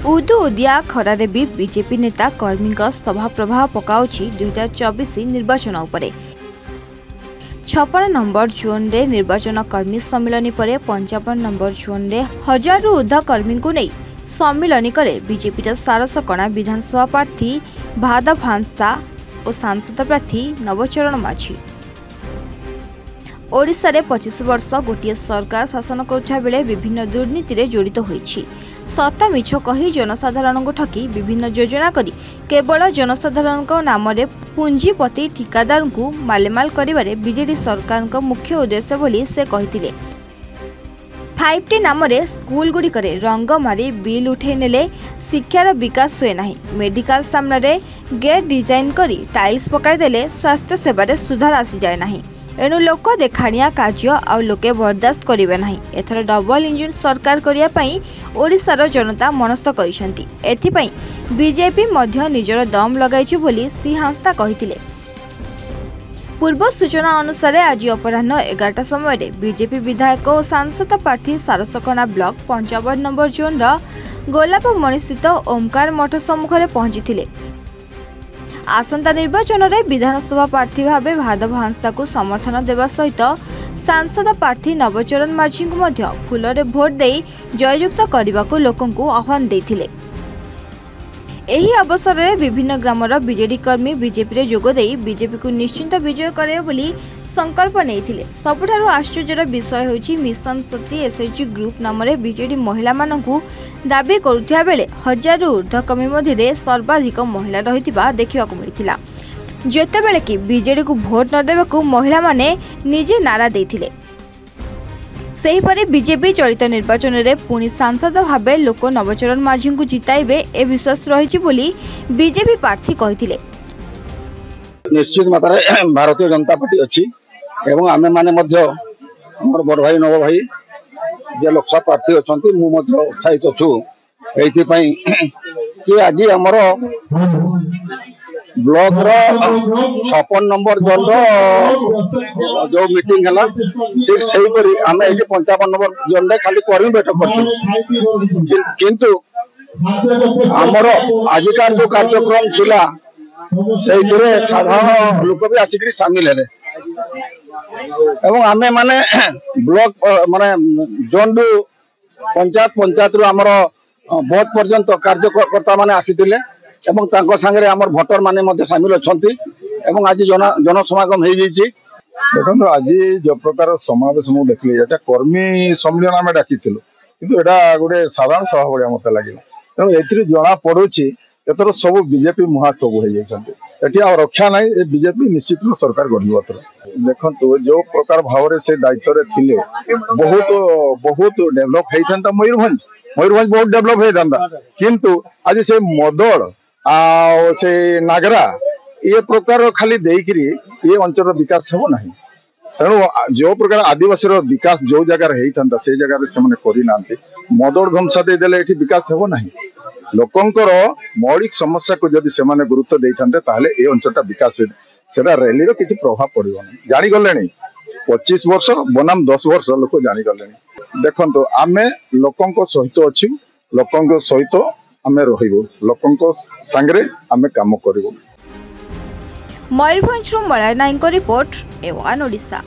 उदु उदिया खरारे भी बीजेपी नेता कर्मी सभा प्रभाव पकाउछि 2024 निर्वाचन उपरे। 56 नंबर जोन रे निर्वाचन कर्मी सम्मिलन पर 55 नंबर जोन रे 1000 रु ऊर्ध्व कर्मी को नहीं सम्मिलन कले बीजेपी सारसकणा विधानसभा प्रार्थी भादव हांसदा और सांसद प्रार्थी नवचरण माझी। ओडिशा रे 25 वर्ष गोटे सरकार शासन करुवा बेले विभिन्न दुर्नीति रे जड़ित होईछि। सत मिछ कही जनसाधारण को ठकी विभिन्न योजना करी केवल जनसाधारण नाम रे पुंजीपति ठिकादार को मालेमाल करिबारे बीजेडी सरकार का मुख्य उद्देश्य बोली से कहिथिले। 5T नाम रे स्कूल गुडी करे रंग मारी बिल उठे नेले शिक्षार विकास हुए नहीं। मेडिकल सामने गेट डिजाइन करी टाइल्स पकाई देले स्वास्थ्य सेवा सुधार आसी जाए नहीं। एणु लोक देखाणिया कार्य आउ लोके बर्दाश्त करिवे नहीं। एथर डबल इंजिन सरकार करिया पई ओडिशार जनता मनस्थ करिसेंती। एथिपई बीजेपी मध्य निजर दम लगाइछि बोली श्री हांसदा कहिथिले। पूर्व सूचना अनुसार आज अपराह्न 11टा समय बीजेपी विधायक और सांसद प्रार्थी सारसकणा ब्लॉक 55 नंबर जोन गोलापमणि स्थित ओमकार मठ सम्मुख पहुंची। आसंता निर्वाचन में विधानसभा प्रार्थी भाव भादव हांसदा को समर्थन देवा सहित सांसद प्रार्थी नवचरण माझी को फूल भोट दे जययुक्त करने को लोकंकु आह्वान देथिले। एही अवसर में विभिन्न ग्रामर बीजेडी कर्मी बीजेपी जोग दे बीजेपी को निश्चिंत विजय करे बोली संकल्प नेइथिले। सबुठारु आश्चर्यर विषय होछि मिशन शक्ति एसएचजी ग्रुप नाम रे बीजेडी महिला मानकु दाबी करुथिया बेले 1000 रु ऊर्ध्व कर्मी मध्य सर्वाधिक महिला रहितिबा देखिबाकु मिलिथिला। जेतेबेले कि बीजेडी को भोट न देबाकु महिला माने निजे नारा देथिले। सेहीपरि बीजेपी चलित निर्वाचन में पुणी सांसद भाव लोक नवचरण माझी को जिताइबे ए विश्वास रही बोली बीजेपी प्रार्थी कहिथिले। निश्चित मात्रा भारतीय जनता पार्टी अच्छी एवं आमे माने मध्य हमर बड़ भाई नव भाई जे लोकसभा प्रार्थी अछंती मु मध्य उत्साहित छु एथि पई कि आज हमर ब्लॉक रो 56 नंबर जोन रो जो मीटिंग हला ठीक सही परी आमे एठी 55 नंबर जोन रे खाली कर्मी बैठक करथि किंतु हमर आजिकार जो कार्यक्रम थिला से साधारण लोक भी आसिक सामिल है एवं आमे माने ब्लॉक माने जोन रु पंचायत रु हमर भोट पर्यंत कार्यकर्ता माने आसीतिले एवं तांको संगे हमर भोटर माने मध्ये शामिल अछंती एवं आज जन समागम हे जैछि। देखो आज जो प्रकार समावेश मु देखली एटा कर्मी सम्मेलन आमे डाकिथिलु किंतु एटा गोटे साधारण सभा भलिया मते लागिला। तेणु एथिरे जणा पडुछि एतर सब बीजेपी महासभ हो जाइछन्ते एठी आ रक्षा नै ए बीजेपी निश्चित सरकार गढिबो। देखंतु जो प्रकार भाव से दायित्व रे थिले बहुत डेवलप हेइथांता मयूरभंज बहुत डेवलप हेइथांता किंतु आज से मदड़ आ से नागरा ये प्रकार खाली देइकरी ये अंचल विकास हेबो नाही। तेणु जो प्रकार आदिवासी विकास जो जगह हेइथांता से जगह से माने करि नांती मदड़ ध्वंसा दे देले एठी विकास हेबो नाही। लोकंकर मौलिक समस्या को जदि से माने गुरुत्व देइथांते ताहले ए अंचलटा विकास हो सेटा रैली रो किछि प्रभाव पड़िबो नै। जानि गलेनी 25 वर्ष बनाम 10 वर्ष लोक जानि गलेनी। देखंतो आमे लोकंक सहित अछि लोकंक सहित आमे रहिबो लोकंक संगरे आमे काम करिवो। मयूरभंज मलय नायक रिपोर्ट A1 ओडिशा।